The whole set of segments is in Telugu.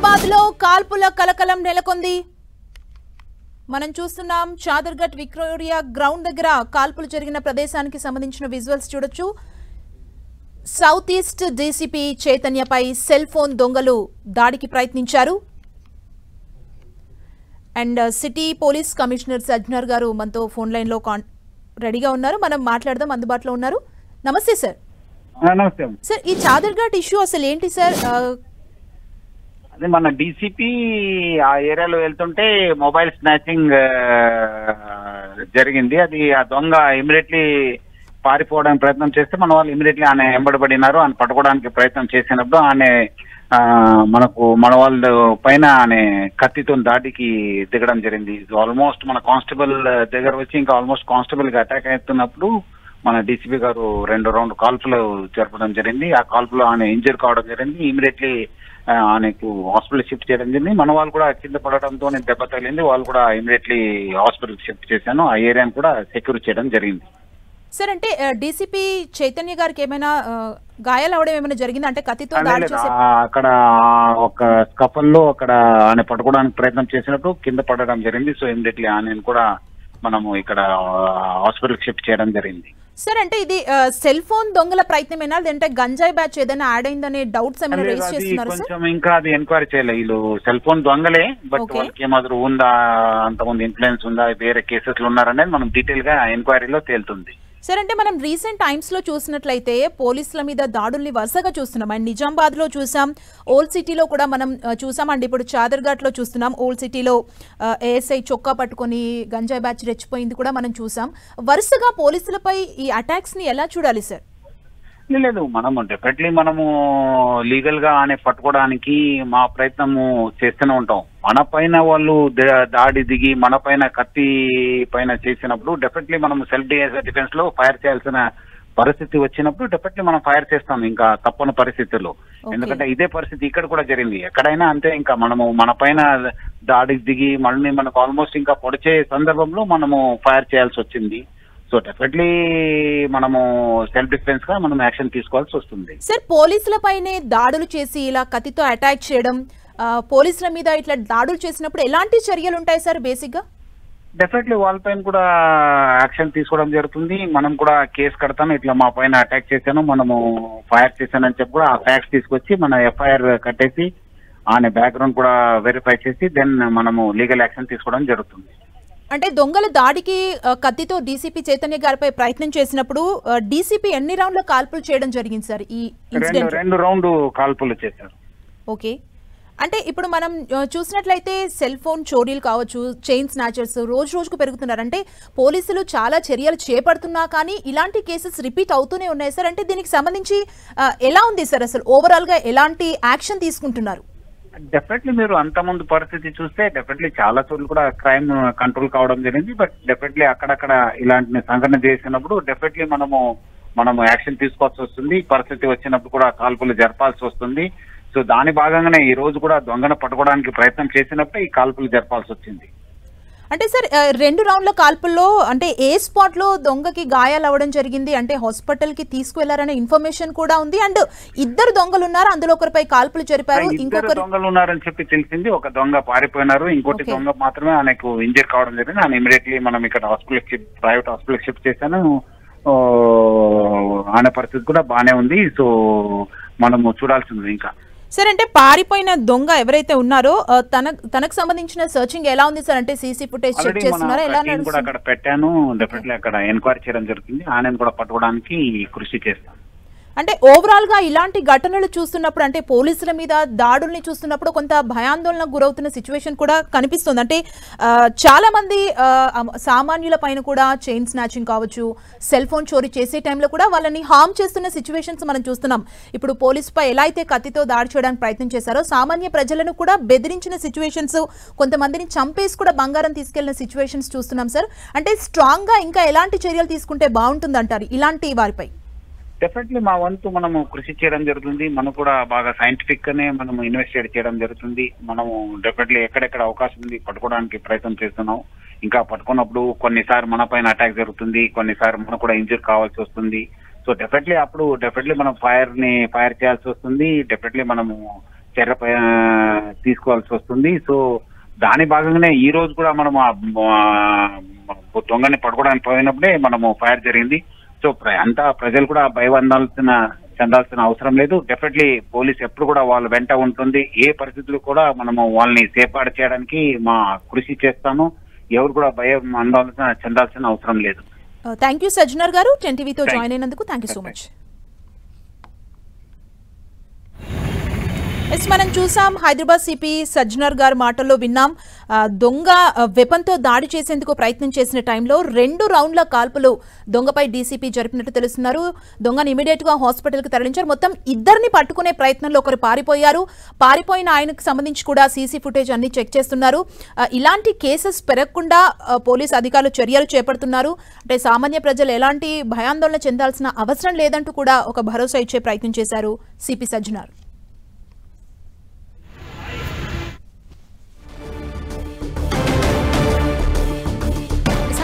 నిజామాబాద్ లో కాల్పుల కలకలం నెలకొంది. మనం చూస్తున్నాం చాదర్ఘట్ విక్టోరియా గ్రౌండ్ దగ్గర కాల్పులు జరిగిన ప్రదేశానికి సంబంధించిన విజువల్స్ చూడొచ్చు. సౌత్ ఈస్ట్ డీసీపీ చైతన్యపై సెల్ ఫోన్ దొంగలు దాడికి ప్రయత్నించారు. And city police commissioner Sajjanar గారు మనతో ఫోన్ లైన్ లో రెడీగా ఉన్నారు. మనం మాట్లాడదాం, అందుబాటులో ఉన్నారు. నమస్తే సార్. నమస్తే సార్, ఈ చాదర్ఘట్ ఇష్యూ అసలు ఏంటి సార్? అదే మన డీసీపీ ఆ ఏరియాలో వెళ్తుంటే మొబైల్ స్నాచింగ్ జరిగింది. అది ఆ దొంగ ఇమీడియట్లీ పారిపోవడానికి ప్రయత్నం చేస్తే మన వాళ్ళు ఇమీడియట్లీ ఆయన వెంబడబడినారు. ఆయన పట్టుకోవడానికి ప్రయత్నం చేసినప్పుడు ఆయన మన వాళ్ళ పైన ఆయన కత్తితో దాడికి దిగడం జరిగింది. ఆల్మోస్ట్ మన కానిస్టేబుల్ దగ్గర వచ్చి ఇంకా ఆల్మోస్ట్ కానిస్టేబుల్ గా అటాక్ అవుతున్నప్పుడు మన డీసీపీ గారు 2 రౌండ్ కాల్పులు జరపడం జరిగింది. ఆ కాల్పులో ఆయన ఇంజర్ కావడం జరిగింది. ఇమీడియట్లీ ఆయనకు హాస్పిటల్ షిఫ్ట్ చేయడం జరిగింది. మన వాళ్ళు కూడా కింద పడడంతో దెబ్బ తగిలింది. వాళ్ళు కూడా ఇమీడియట్లీ హాస్పిటల్ షిఫ్ట్ చేశాను. ఆ ఏరియాను కూడా సెక్యూర్ చేయడం జరిగింది. సార్, అంటే డీసీపీ చైతన్య గారికి ఏమైనా గాయాలు అవడం ఏమైనా జరిగింది? అంటే కత్తితో దాడి చేసే అక్కడ ఒక స్కఫల్ లో అక్కడ ఆయన పట్టుకోవడానికి ప్రయత్నం చేసినప్పుడు కింద పడడం జరిగింది. సో ఇమీడియట్లీ ఆయన కూడా మనము ఇక్కడ హాస్పిటల్ షిఫ్ట్ చేయడం జరిగింది. సార్, అంటే ఇది సెల్ ఫోన్ దొంగల ప్రయత్నమేనా, లేదంటే గంజాయి బ్యాచ్ ఏదైనా యాడ్ అయిందనే డౌట్స్ ఏమైనా రేస్ చేస్తున్నారు? కొంచెం ఇంకా అది ఎంక్వైరీ చేయలేదు. వీళ్ళు సెల్ ఫోన్ దొంగలే, బట్ వాళ్ళకి ఏమాత్రం ఉందా, అంతకుముందు ఇన్ఫ్లుయెన్స్ ఉందా, వేరే కేసెస్ ఉన్నారనేది మనం డీటెయిల్ గా ఎంక్వైరీలో తేలుతుంది. సార్, అంటే మనం రీసెంట్ టైమ్స్ లో చూసినట్లయితే పోలీసుల మీద దాడుల్ని వరుసగా చూస్తున్నాం. అండ్ నిజామాబాద్ లో చూసాం, ఓల్డ్ సిటీలో కూడా మనం చూసాం. అండ్ ఇప్పుడు చాదర్ఘట్ లో చూస్తున్నాం. ఓల్డ్ సిటీలో ఏఎస్ఐ చొక్కా పట్టుకొని గంజాయి బ్యాచ్ రెచ్చిపోయింది కూడా మనం చూసాం. వరుసగా పోలీసులపై ఈ అటాక్స్ ని ఎలా చూడాలి సార్? లేదు, మనము డెఫినెట్లీ మనము లీగల్ గా ఆనే పట్టుకోవడానికి మా ప్రయత్నము చేస్తూనే ఉంటాం. మన పైన వాళ్ళు దాడి దిగి మన పైన కత్తి పైన చేసినప్పుడు డెఫినెట్లీ మనం సెల్ఫ్ డిఫెన్స్ లో ఫైర్ చేయాల్సిన పరిస్థితి వచ్చినప్పుడు డెఫినెట్లీ మనం ఫైర్ చేస్తాం, ఇంకా తప్పని పరిస్థితుల్లో. ఎందుకంటే ఇదే పరిస్థితి ఇక్కడ కూడా జరిగింది. ఎక్కడైనా అంతే, ఇంకా మనము మన పైన దాడికి దిగి మళ్ళీ మనకు ఆల్మోస్ట్ ఇంకా పొడిచే సందర్భంలో మనము ఫైర్ చేయాల్సి వచ్చింది. సో డెఫినెట్లీ మనము సెల్ఫ్ డిఫెన్స్ గా మనం యాక్షన్ తీసుకోవాల్సి వస్తుంది. సార్, పోలీసులపైనే దాడులు చేసి ఇలా కత్తితో అటాక్ చేయడం, పోలీసుల మీద ఇట్లా దాడులు చేసినప్పుడు ఎలాంటి చర్యలు ఉంటాయి సార్ బేసిక్ గా? డెఫినెట్లీ వాళ్ళపైన కూడా యాక్షన్ తీసుకోవడం జరుగుతుంది. మనం కూడా కేసు కడతాను, ఇట్లా మా పైన అటాక్ చేశాను, మనము ఫైర్ చేశానని చెప్పి కూడా ఆ ఫ్యాక్ట్స్ తీసుకొచ్చి మన ఎఫ్ఐఆర్ కట్టేసి ఆయన బ్యాక్గ్రౌండ్ కూడా వెరిఫై చేసి దెన్ మనము లీగల్ యాక్షన్ తీసుకోవడం జరుగుతుంది. అంటే దొంగల దాడికి కత్తితో డీసీపీ చైతన్య గారిపై ప్రయత్నం చేసినప్పుడు డీసీపీ ఎన్ని రౌండ్ల కాల్పులు చేయడం జరిగింది సార్? ఈ ఇన్సిడెంట్ 2 రౌండ్ కాల్పులు చేశారు. ఓకే, అంటే ఇప్పుడు మనం చూసినట్లయితే సెల్ ఫోన్ చోరీలు కావచ్చు, చైన్ స్నాచర్స్ రోజు రోజుకు పెరుగుతున్నారు. అంటే పోలీసులు చాలా చర్యలు చేపడుతున్నా కానీ ఇలాంటి కేసెస్ రిపీట్ అవుతూనే ఉన్నాయి సార్. అంటే దీనికి సంబంధించి ఎలా ఉంది సార్? అసలు ఓవరాల్ గా ఎలాంటి యాక్షన్ తీసుకుంటున్నారు? డెఫినెట్లీ మీరు అంత ముందు పరిస్థితి చూస్తే డెఫినెట్లీ చాలా చోట్ల కూడా క్రైమ్ కంట్రోల్ కావడం జరిగింది. బట్ డెఫినెట్లీ అక్కడక్కడ ఇలాంటి సంఘటన చేసినప్పుడు డెఫినెట్లీ మనము యాక్షన్ తీసుకోవాల్సి వస్తుంది. పరిస్థితి వచ్చినప్పుడు కూడా కాల్పులు జరపాల్సి వస్తుంది. సో దాని భాగంగానే ఈ రోజు కూడా దొంగను పట్టుకోవడానికి ప్రయత్నం చేసినప్పుడు ఈ కాల్పులు జరపాల్సి వచ్చింది. అంటే సార్, 2 రౌండ్ల కాల్పుల్లో అంటే ఏ స్పాట్ లో దొంగకి గాయాలు అవ్వడం జరిగింది, అంటే హాస్పిటల్ కి తీసుకువెళ్లారనే ఇన్ఫర్మేషన్ కూడా ఉంది. అండ్ 2 దొంగలు ఉన్నారు, అందులో ఒకరిపై కాల్పులు జరిపారు, ఇంకొకరు దొంగలు ఉన్నారని చెప్పి తెలిసింది. ఒక దొంగ పారిపోయినారు, ఇంకోటి దొంగ మాత్రమే ఆయనకు ఇంజర్ కావడం జరిగింది. ఆయన ఇమీడియట్లీ మనం ఇక్కడ ప్రైవేట్ హాస్పిటల్ షిఫ్ట్ చేశాను. ఆయన పరిస్థితి కూడా బాగానే ఉంది. సో మనము చూడాల్సింది ఇంకా. సార్, అంటే పారిపోయిన దొంగ ఎవరైతే ఉన్నారో తనకు సంబంధించిన సర్చింగ్ ఎలా ఉంది సార్? అంటే సీసీ ఫుటేజ్ చెక్ చేస్తున్నారా? ఎలా కూడా అక్కడ పెట్టాను, డెఫినెట్లీ అక్కడ ఎంక్వైరీ చేయడం జరుగుతుంది. ఆయన కూడా పట్టుకోవడానికి కృషి చేస్తాను. అంటే ఓవరాల్ గా ఇలాంటి ఘటనలు చూస్తున్నప్పుడు, అంటే పోలీసుల మీద దాడుల్ని చూస్తున్నప్పుడు కొంత భయాందోళనకు గురవుతున్న సిచ్యువేషన్ కూడా కనిపిస్తుంది. అంటే చాలా మంది సామాన్యుల పైన కూడా చైన్ స్నాచింగ్ కావచ్చు, సెల్ ఫోన్ చోరీ చేసే టైంలో కూడా వాళ్ళని హార్మ్ చేస్తున్న సిచ్యువేషన్స్ మనం చూస్తున్నాం. ఇప్పుడు పోలీసుపై ఎలా అయితే కత్తితో దాడి చేయడానికి ప్రయత్నం చేశారో సామాన్య ప్రజలను కూడా బెదిరించిన సిచ్యువేషన్స్, కొంతమందిని చంపేసి కూడా బంగారం తీసుకెళ్లిన సిచ్యువేషన్స్ చూస్తున్నాం సార్. అంటే స్ట్రాంగ్ గా ఇంకా ఎలాంటి చర్యలు తీసుకుంటే బాగుంటుంది అంటారు ఇలాంటి వారిపై? డెఫినెట్లీ మా వంతు మనము కృషి చేయడం జరుగుతుంది. మనం కూడా బాగా సైంటిఫిక్ గానే మనము ఇన్వెస్టిగేట్ చేయడం జరుగుతుంది. మనము డెఫినెట్లీ ఎక్కడెక్కడ అవకాశం ఉంది పట్టుకోవడానికి ప్రయత్నం చేస్తున్నాం. ఇంకా పట్టుకున్నప్పుడు కొన్నిసార్లు మన పైన అటాక్ జరుగుతుంది, కొన్నిసార్లు మనకు కూడా ఇంజూర్ కావాల్సి వస్తుంది. సో డెఫినెట్లీ మనం ఫైర్ చేయాల్సి వస్తుంది. డెఫినెట్లీ మనము చర్య తీసుకోవాల్సి వస్తుంది. సో దాని భాగంగానే ఈ రోజు కూడా మనం దొంగని పట్టుకోవడానికి పోయినప్పుడే మనము ఫైర్ జరిగింది. సో అంతా ప్రజలు కూడా చెందాల్సిన అవసరం లేదు. డెఫినెట్లీ పోలీస్ ఎప్పుడు కూడా వాళ్ళ వెంట ఉంటుంది. ఏ పరిస్థితులు కూడా మనము వాళ్ళని సేఫ్ గార్డ్ చేయడానికి మా కృషి చేస్తాము. ఎవరు కూడా భయం చెందాల్సిన అవసరం లేదు. థ్యాంక్ యూ సజ్జనర్ గారు, 10 టీవీతో జాయిన్ అయినందుకు థ్యాంక్ యూ సో మచ్. మనం చూసాం హైదరాబాద్ సిపి సజ్జనర్ గారి మాటల్లో విన్నాం. దొంగ వెపన్తో దాడి చేసేందుకు ప్రయత్నం చేసిన టైంలో 2 రౌండ్ల కాల్పులు దొంగపై డీసీపీ జరిపినట్టు తెలుస్తున్నారు. దొంగను ఇమీడియట్ గా హాస్పిటల్ కి తరలించారు. మొత్తం 2ని పట్టుకునే ప్రయత్నంలో ఒకరు పారిపోయారు. పారిపోయిన ఆయనకు సంబంధించి కూడా సీసీ ఫుటేజ్ అన్ని చెక్ చేస్తున్నారు. ఇలాంటి కేసెస్ పెరగకుండా పోలీస్ అధికారులు చర్యలు చేపడుతున్నారు. అంటే సామాన్య ప్రజలు ఎలాంటి భయాందోళన చెందాల్సిన అవసరం లేదంటూ కూడా ఒక భరోసా ఇచ్చే ప్రయత్నం చేశారు సిపి సజ్జనర్.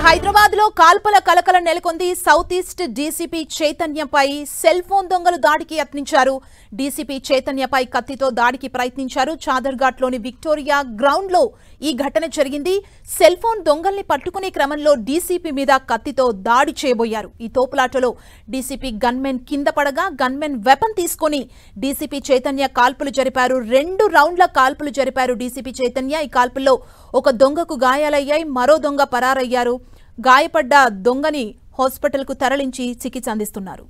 హైదరాబాద్ లో కాల్పుల కలకలం నెలకొంది. సౌత్ ఈస్ట్ డీసీపీ చైతన్యపై సెల్ ఫోన్ దొంగలు దాడికి యత్నించారు. డీసీపీ చైతన్యపై కత్తితో దాడికి ప్రయత్నించారు. చాదర్ఘాట్ లోని విక్టోరియా గ్రౌండ్ లో ఈ ఘటన జరిగింది. సెల్ ఫోన్ దొంగల్ని పట్టుకునే క్రమంలో డీసీపీ మీద కత్తితో దాడి చేయబోయారు. ఈ తోపులాటలో డీసీపీ గన్మెన్ కింద పడగా గన్మెన్ వెపన్ తీసుకుని డీసీపీ చైతన్య కాల్పులు జరిపారు. 2 రౌండ్ల కాల్పులు జరిపారు డీసీపీ చైతన్య. ఈ కాల్పుల్లో ఒక దొంగకు గాయాలయ్యాయి, మరో దొంగ పరారయ్యారు. గాయపడ్డ దొంగని హాస్పిటల్ కు తరలించి చికిత్స అందిస్తున్నారు.